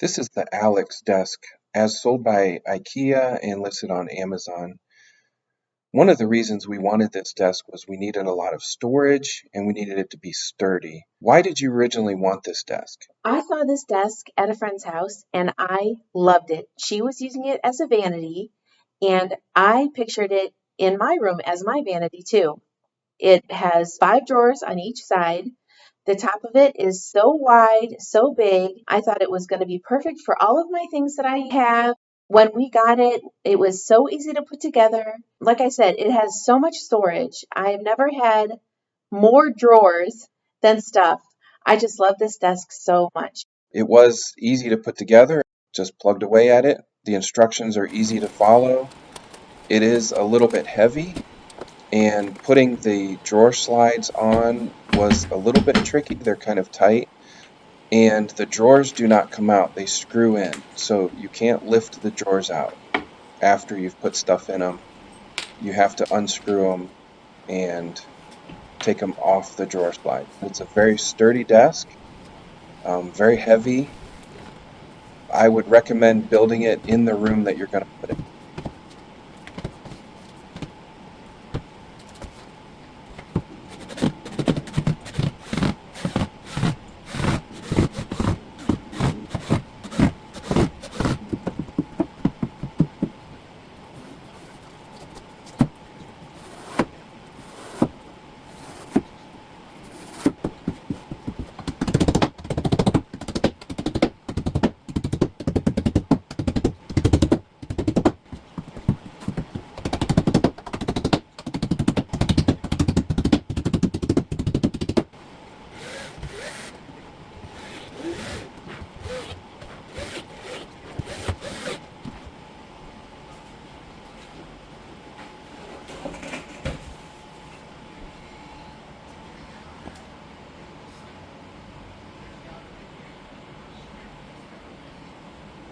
This is the ALEX desk, as sold by Ikea and listed on Amazon. One of the reasons we wanted this desk was we needed a lot of storage and we needed it to be sturdy. Why did you originally want this desk? I saw this desk at a friend's house and I loved it. She was using it as a vanity, and I pictured it in my room as my vanity too. It has 5 drawers on each side. The top of it is so wide, so big. I thought it was going to be perfect for all of my things that I have. When we got it, it was so easy to put together. Like I said, it has so much storage. I have never had more drawers than stuff. I just love this desk so much. It was easy to put together, just plugged away at it. The instructions are easy to follow. It is a little bit heavy, and putting the drawer slides on was a little bit tricky. They're kind of tight, and the drawers do not come out, they screw in, so you can't lift the drawers out after you've put stuff in them. You have to unscrew them and take them off the drawer slide. It's a very sturdy desk, very heavy. I would recommend building it in the room that you're going to put it.